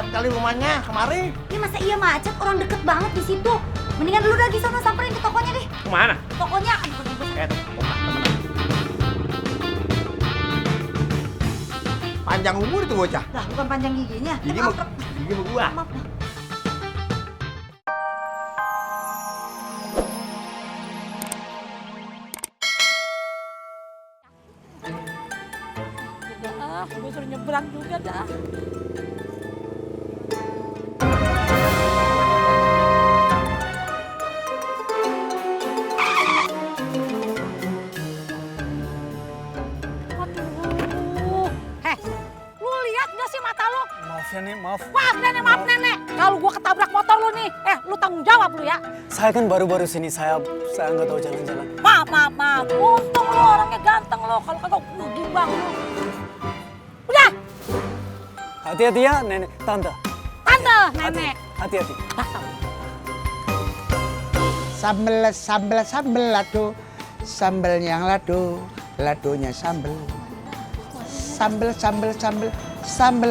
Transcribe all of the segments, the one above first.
macet kali rumahnya kemari. Ya masa iya macet, orang deket banget di situ. Mendingan lu lagi sana samperin ke tokonya deh. Kemana? Tokonya Temenan. Panjang umur itu bocah. lah bukan panjang giginya. Gigi Maaf, mau gigi mau gua. maaf. Gue suruh nyebrang juga dah. Aduh. Lu lihat gak sih mata lu? Maaf ya Nek, maaf. Maaf nenek. Kalau gua ketabrak motor lu nih, lu tanggung jawab lu ya. Saya kan baru-baru sini, saya nggak tahu jalan-jalan. Maaf. Untung lu orangnya ganteng lu. Kalau kagak gimbang lu. Udah, Hati-hati ya nenek, tante. tante, nenek. Hati-hati. Dasar. Sambel lado, sambel yang lado, ladonya sambel. Sambel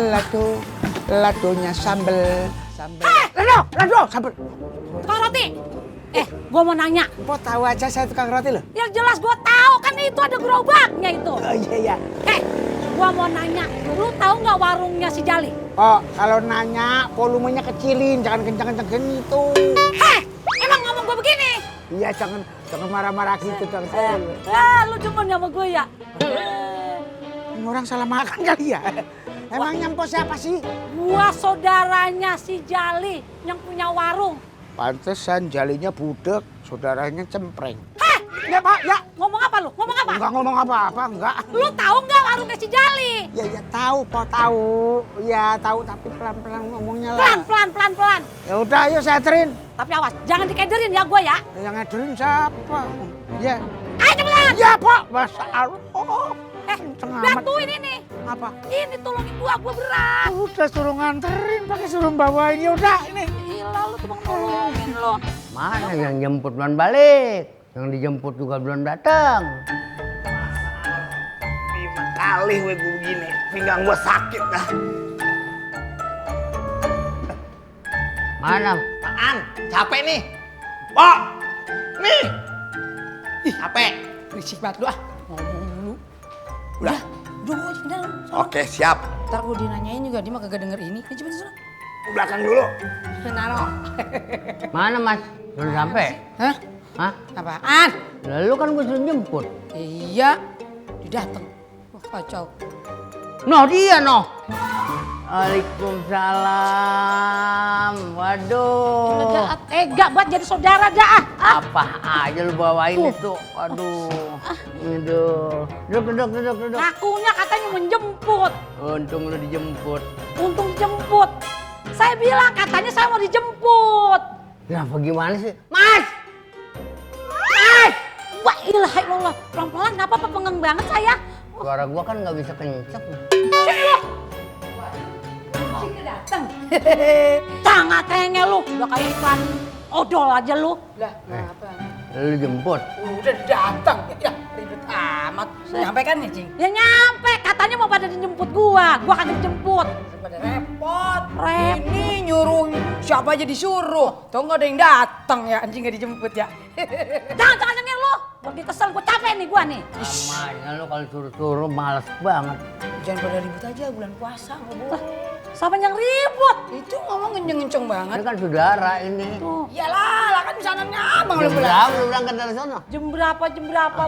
lado, ladonya sambel. Lado, sambel. Tukang roti. Gua mau nanya. Kok tahu aja saya tukang roti loh? Yang jelas gua tahu kan itu ada gerobaknya itu. Oh iya. Gua mau nanya, lu tahu nggak warungnya si Jali? Oh, kalau nanya volumenya kecilin, jangan kencang-kencang gitu. Emang ngomong gua begini? Iya, jangan marah-marah gitu dong. Lu cuma sama gue ya? Ini orang salah makan kali ya. Emang nyampo siapa sih? Gua saudaranya si Jali yang punya warung. Pantesan jalinya budek, saudaranya cempreng. Ya Pak, ya. Ngomong apa lu? Ngomong apa? Enggak ngomong apa-apa, enggak. Lu tahu nggak warungnya si Jali? Ya tahu, kok tahu. Ya tahu tapi pelan-pelan ngomongnya lah. Pelan. Ya udah, ayo saya anterin. Tapi awas, jangan dikederin ya gua ya. Yang ngederin siapa? Ya. Ayo cepetan. Ya, Pak. Masa Allah. Bantuin ini. Apa? Ini tolongin gua berat. Udah suruh nganterin, pakai suruh bawain. Ya udah, ini. Gila lu tuh bang nolongin lo. Mana yang jemput belum balik? Yang dijemput juga belum datang. 5 kali gue begini, pinggang gue sakit dah. Mana? Apaan? Capek nih. Pok! Nih! Ih, capek. Berisik banget lu ah. Ngomong dulu. Udah. Udah aja ke dalam. Oke, siap. Ntar gue dinanyain juga dia mah kagak denger ini. Ini cepet sana. Belakang dulu. Naro. Mana Mas? Belum sampai? Hah? Hah? Apaan? Lalu kan gue suruh jemput. Iya. Dia dateng. Wah kacau. Noh dia noh. Waalaikumsalam. Waduh. Jahat. Tega buat jadi saudara dah. Apa aja lu bawain itu. Aduh. Aduh. Duduk. Ngakunya katanya menjemput. Untung lu dijemput. Untung dijemput. Saya bilang katanya saya mau dijemput. Ya bagaimana sih? Mas! Wah ilaha illallah. Pelan-pelan gak apa-apa pengang banget saya. Suara gua kan nggak bisa kenceng. Sini datang. Tangan tengel lu. Udah kayak ikan odol aja lu. Lah apa? Lu jemput. Udah datang. Ya ribet amat. Nyampe kan nih Cing? Ya nyampe. Katanya mau pada dijemput gua. Gua kagak dijemput. Repot. Ini Nyuruh siapa aja disuruh. Tau nggak ada yang datang ya anjing nggak dijemput ya. Jangan nyengir lu. Gua kesel, gua capek nih gua nih. Namanya lu kalau suruh-suruh males banget. Jangan pada ribut aja bulan puasa nggak boleh. Siapa yang ribut? Itu ngomong ngenceng-ngenceng banget. Ini kan saudara ini. Iyalah, lah kan sananya abang lu Jam bilang. berapa lu berangkat dari sana? Jam berapa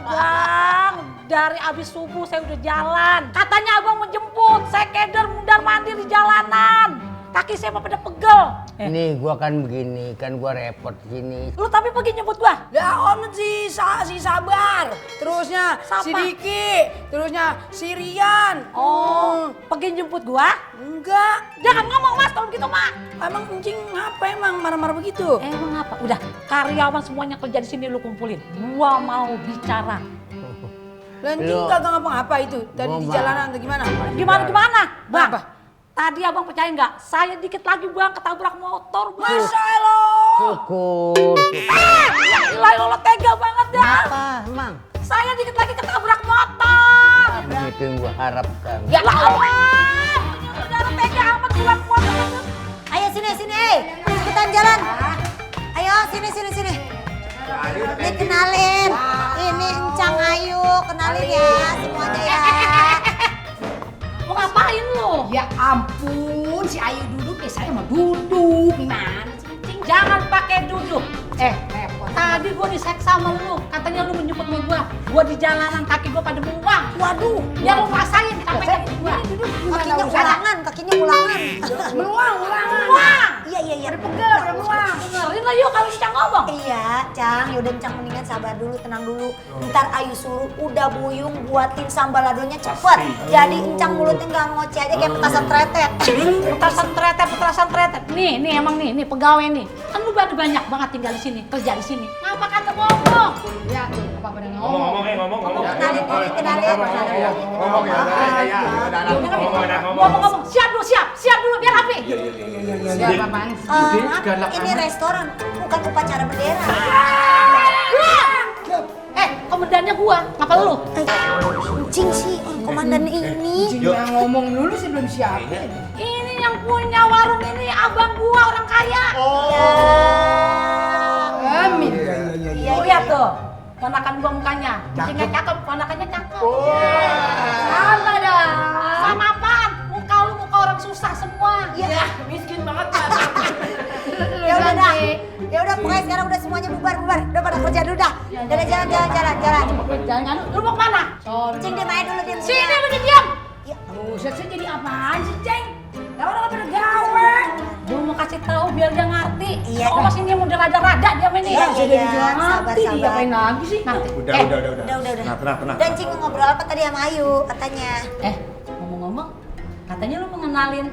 bang? Dari abis subuh saya udah jalan. Katanya abang mau jemput. Saya keder mundar mandir di jalanan. Kaki saya mah pada pegel. Nih gua kan begini, kan gua repot sini. Lu tapi pergi nyebut gua? Ya on si Sabar, terusnya si Siapa? Diki, terusnya si Rian. Oh, pergi jemput gua? Enggak, Jangan ngomong mas kalau begitu mak. emang kucing ngapa emang marah-marah begitu? Emang apa? Udah karyawan semuanya kerja di sini lu kumpulin. Gua mau bicara. Lanjut Lu- kagak ngapa-ngapa itu tadi Gua di mah- jalanan atau gimana? Gimana? Bang, Apa? tadi abang percaya nggak? Saya dikit lagi bang ketabrak motor bang. Masa lo? Syukur. Ya ilah lo tega banget dah. Apa emang? Saya dikit lagi ketabrak motor. Begitu yang gua harapkan. Ya Allah, saudara tega amat bulan puasa. sini. Nih kenalin. Ini Encang Ayu, kenalin ya semuanya ya. Mau ngapain lu? Ya ampun, si Ayu duduk ya saya mau duduk. Gimana sih? Cing, jangan pakai duduk. Repot. Tadi gua diseksa sama lu, katanya lu menjemput sama gua. Gua di jalanan kaki gua pada muang. Waduh, Ya lu rasain sampai jemput gua. kakinya ulangan. Meluang. Iya. Pegel, udah meluang. Dengerin lah yuk kalau Cang ngomong. Iya, Cang, yaudah Cang mendingan sabar dulu, tenang dulu. Ntar Ayu suruh udah buyung buatin sambal ladonya cepet. Jadi Encang mulutnya nggak ngoceh aja kayak petasan tretet. Petasan tretet. Nih emang nih pegawai nih. Kan lu baru banyak banget tinggal di sini, kerja di sini. Ngapa kata ngomong? Ya, apa pada ngomong? Kenalin. Ngomong. Siap dulu biar rapi. Siapa apaan? Maaf, ini restoran, bukan upacara bendera. Komandannya gua, ngapa lu? Cing sih, orang komandan ini. Jangan ngomong dulu sih belum siapa. Ini yang punya warung ini abang gua orang kaya. Amin. Lu lihat tuh, ponakan gua mukanya. Cingnya cakep, ponakannya cakep. Sama dah. Sama apaan? Muka lu muka orang susah semua. Iya. Miskin banget. Ya udah, pokoknya sekarang udah semuanya bubar. Udah pada kerja dulu dah. Udah jalan. Jangan, lu mau kemana? Cing dia main dulu dia. Sini lu diam. Buset sih jadi apaan sih, Ceng? Ya orang pada gawe. Gua mau kasih tahu biar dia ngerti. Iya. Oh, sini mau rada-rada dia ini. Iya, Ngerti, diapain lagi sih? Ngerti. Udah. Dan Cing mau ngobrol apa tadi sama Ayu katanya? Ngomong-ngomong, katanya lu mengenalin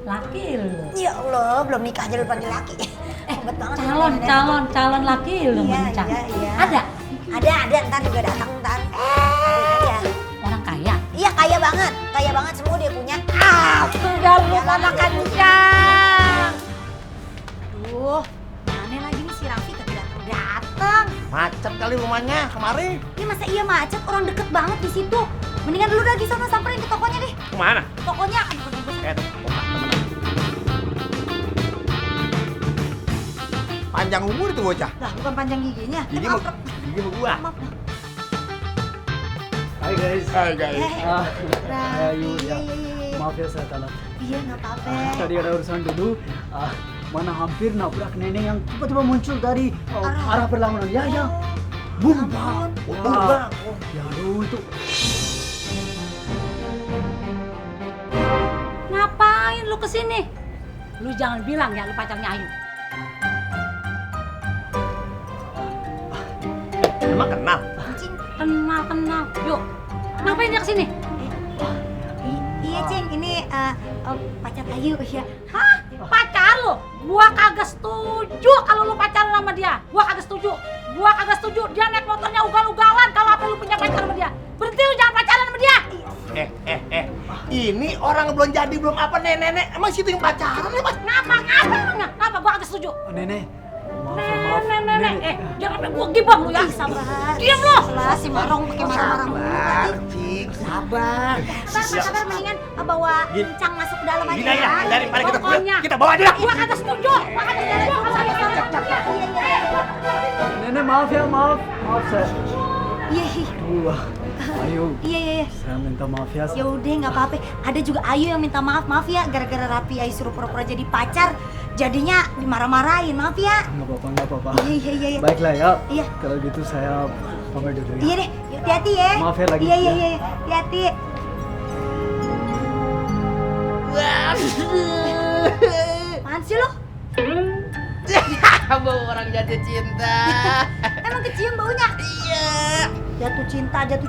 laki lu. Ya Allah, belum nikah aja lu panggil laki. Hebat banget. Calon laki lu Iya. mencang. Ada, ntar juga datang ntar. Iya. Orang kaya. Iya, kaya banget semua dia punya. Sudah lu ponakan Cang. Duh, mana lagi nih si Raffi kagak datang. Macet kali rumahnya kemarin. Ini masa iya macet, orang deket banget di situ. Mendingan lu lagi sana samperin ke tokonya deh. Kemana? Tokonya, Panjang umur itu bocah. lah bukan panjang giginya. Gigi mau gua. Maaf. Hai guys. Ayu ya. Iya. Maaf ya saya telat. Iya, nggak apa-apa. Tadi ada urusan dulu. Mana hampir nabrak nenek yang tiba-tiba muncul dari arah berlawanan. Ya. Bum bang. Ya itu. Ngapain lu kesini? Lu jangan bilang ya lu pacarnya Ayu. Emang kenal? Cing. Kenal. Yuk, ngapain dia kesini? Iya, Cing, ini pacar Ayu ya. Hah? Pacar lu? Gua kagak setuju kalau lu pacaran sama dia. Gua kagak setuju. Dia naik motornya ugal-ugalan kalau apa lu punya pacar sama dia. Berhenti lu jangan pacaran sama dia. Ini orang belum jadi belum apa nenek. Emang situ yang pacaran ya, Mas? Ngapa? Gua kagak setuju. Nenek. Maaf. Nenek. Jangan sampai gua gibah lu ya. Sabar. Diam lu. Salah si Marong pakai marah-marah mulu tadi. Cing, sabar. Sabar, mendingan bawa Encang masuk ke dalam aja. Gini ya, daripada Pokoknya. kita bawa aja. Gua kagak setuju. Nenek maaf ya, maaf saya. Iya. Ayu. Iya. Saya minta maaf ya. Ya udah, nggak apa-apa. Ada juga Ayu yang minta maaf ya gara-gara Rapi Ayu suruh pura-pura jadi pacar, jadinya dimarah-marahin. Maaf ya. Nggak apa-apa. Iya. Baiklah ya. Iya. Kalau gitu saya pamit dulu ya. Iya deh, yuk, hati-hati ya. Maaf ya lagi. Iya. Hati-hati. Apaan sih lo? Bau orang jatuh cinta. Emang kecium baunya? Iya. Jatuh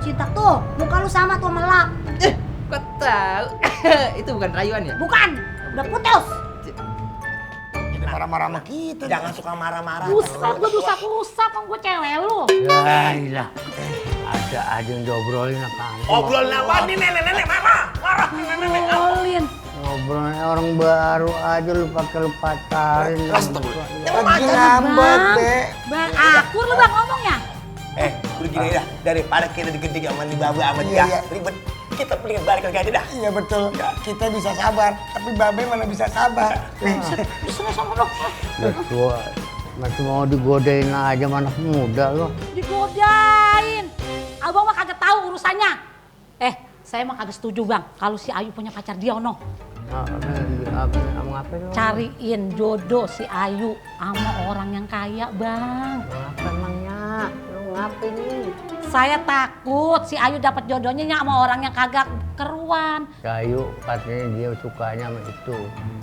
cinta tuh. Muka lu sama tuh melap. Kok tahu? Itu bukan rayuan ya? Bukan, udah putus. Jadi marah-marah sama kita. Jangan suka marah-marah. Buset, gua rusak kan gua cewek lu. Ya ilah. Ada aja yang diobrolin apaan? Obrolin apa nih nenek marah nenek. Ngolin. Ngobrolnya orang baru aja lu pakai lu pacarin. Lagi ngambek, Be. Bang akur lu bang ngomongnya. Udah gini dah, daripada kita diketik sama di babe sama dia, ribet. Kita mendingan balik lagi aja dah. Iya betul. Kita bisa sabar, tapi babe mana bisa sabar. Bisa sama dong. Udah tua. Masih mau digodain aja sama anak muda lo. Digodain. Abang mah kagak tahu urusannya. Saya mah kagak setuju bang kalau si Ayu punya pacar dia ono. Ngapain lo? Cariin jodoh si Ayu sama orang yang kaya bang. Apa emangnya? Lo ngapain nih? Saya takut si Ayu dapat jodohnya sama orang yang kagak keruan. Cayu katanya dia sukanya sama itu.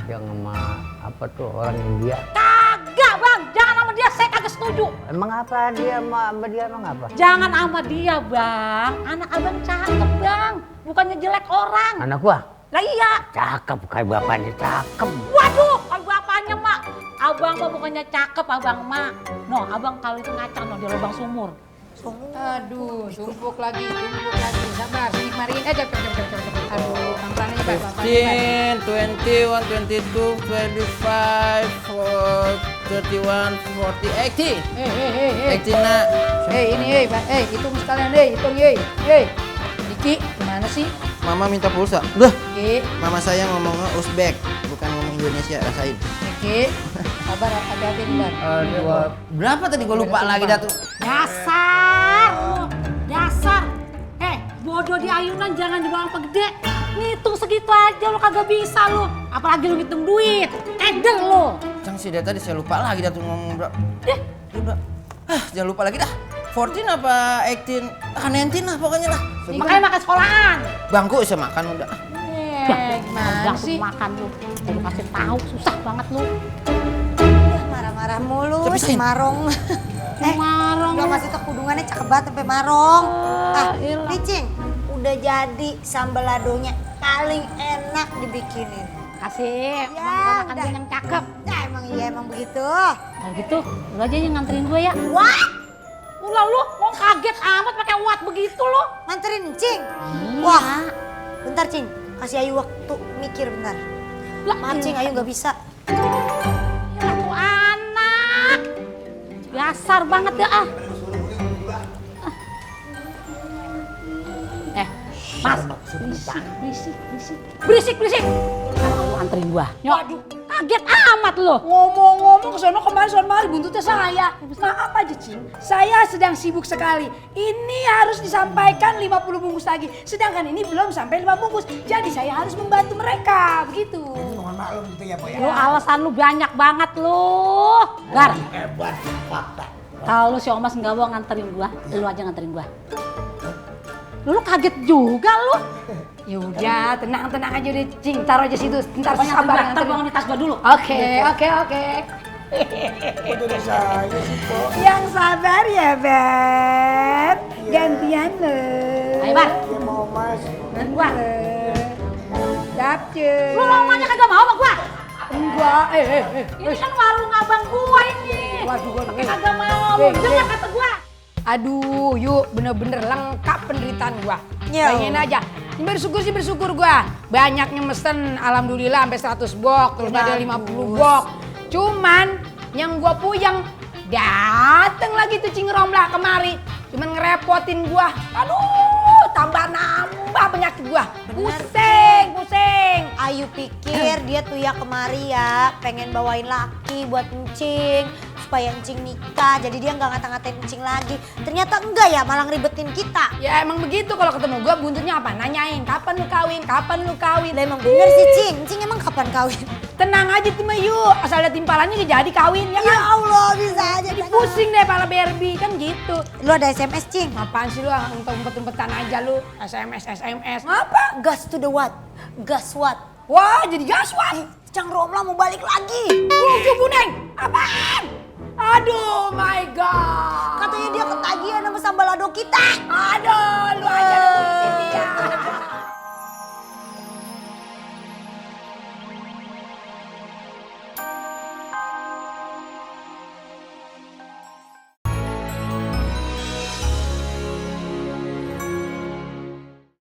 Yang sama apa tuh orang India. Kagak bang, jangan sama dia, saya kagak setuju. Emang apa dia sama dia emang apa? Jangan sama dia bang, anak abang cakep bang, bukannya jelek orang. Anak gua? Lah iya. Cakep kayak bapaknya, cakep. Waduh, kalau bapaknya mak, abang mah bukannya cakep abang mak. No, abang kalau itu ngacang no di lubang sumur. Aduh, tumpuk lagi. Sabar, nikmarin aja. Aduh, pelan-pelan aja, Pak. 15, 21, 22, 25, 31, 40, 80. 80 nak. Ini, Pak. Hitung sekalian, hitung, Diki, gimana sih? Mama minta pulsa. Udah. Diki, Mama saya ngomongnya Uzbek, bukan ngomong Indonesia, rasain. Diki, sabar, hati-hati nih, Bang. Berapa tadi gue lupa lagi Datu. Dasar lu, dasar. Bodoh di ayunan jangan dibawa gede. Ngitung segitu aja lu kagak bisa lu. Apalagi lu ngitung duit. Eder lu. Cang sih dari tadi saya lupa lagi Datu ngomong berapa. Jangan lupa lagi dah. 14 apa 18? 19 lah pokoknya lah. Makanya makan sekolahan. Bangku bisa makan udah. Gimana sih? Makan lu. Lu kasih tahu susah banget lu. Marah-marah mulu Tapi si Sain. Marong. Marong. Udah masih kudungannya cakep banget sampai Marong. Ilah. Licing, udah jadi sambal ladonya paling enak dibikinin. Kasih. Ya, Makan udah. dia yang cakep. Ya emang begitu. Kalau gitu, lu aja yang nganterin gue ya. Wah, Ulah lu, mau kaget amat pakai wat begitu lu. nganterin Cing. Iya. Wah, bentar Cing, kasih Ayu waktu mikir bentar. Lah, Maaf Cing, Ayu nggak bisa. Ya tuh anak. Dasar banget ya ah. Mas, berisik. Lu anterin gua. Waduh, kaget amat lo. Ngomong-ngomong sono kemari buntutnya saya. Maaf aja, Cing. Saya sedang sibuk sekali. Ini harus disampaikan 50 bungkus lagi. Sedangkan ini belum sampai 5 bungkus. Jadi saya harus membantu mereka. Begitu. Mohon maklum gitu ya, Pak ya. Lu alasan lu banyak banget lu. Gar. Hebat, fakta. Kalau si Omas nggak mau nganterin gua, lu aja nganterin gua. Lu kaget juga lu. Ya udah, tenang aja udah, Cing. Taruh aja situ. Ntar Pokoknya sabar ntar nganterin. buangin tas gua dulu. Oke. Udah saya sih, Pak. Yang sabar ya, Beb. Gantian lo. Ayo, Bar. Ya mau Mas. Dan gua. Dapet. Lu ngomongnya kagak mau sama gua. Enggak. Ini kan warung abang gua ini. Waduh. Pakai kagak mau. Dengar kata gua. Aduh, yuk bener-bener lengkap penderitaan gua. Ya Bayangin aja. Ini bersyukur gua. Banyaknya mesen, alhamdulillah sampai 100 box, terus ada 50 box. Cuman yang gua puyeng, dateng lagi tuh Cing Romla kemari. Cuman ngerepotin gua. Aduh, tambah nambah penyakit gua. Pusing. Ayu pikir dia tuh ya kemari ya pengen bawain laki buat Encing supaya Encing nikah, jadi dia nggak ngata-ngatain Encing lagi. Ternyata enggak ya, malah ngeribetin kita. Ya emang begitu kalau ketemu gua buntutnya apa? Nanyain kapan lu kawin? Lah emang bener sih Cing, Encing emang kapan kawin? Tenang aja tuh mah yuk, asal ada timpalannya gak jadi kawin ya Ya kan? Allah, bisa aja. Jadi pusing deh pala Barbie kan gitu. Lu ada SMS Cing? Apaan sih lu, umpet-umpetan aja lu, SMS. Ngapa? Gas to the what? Gas what? Wah jadi gaswat. Cang Romla mau balik lagi. Buku Buneng, apaan? Aduh my god. Katanya dia ketagihan sama sambal lado kita. Aduh lu aja lu ngurusin dia.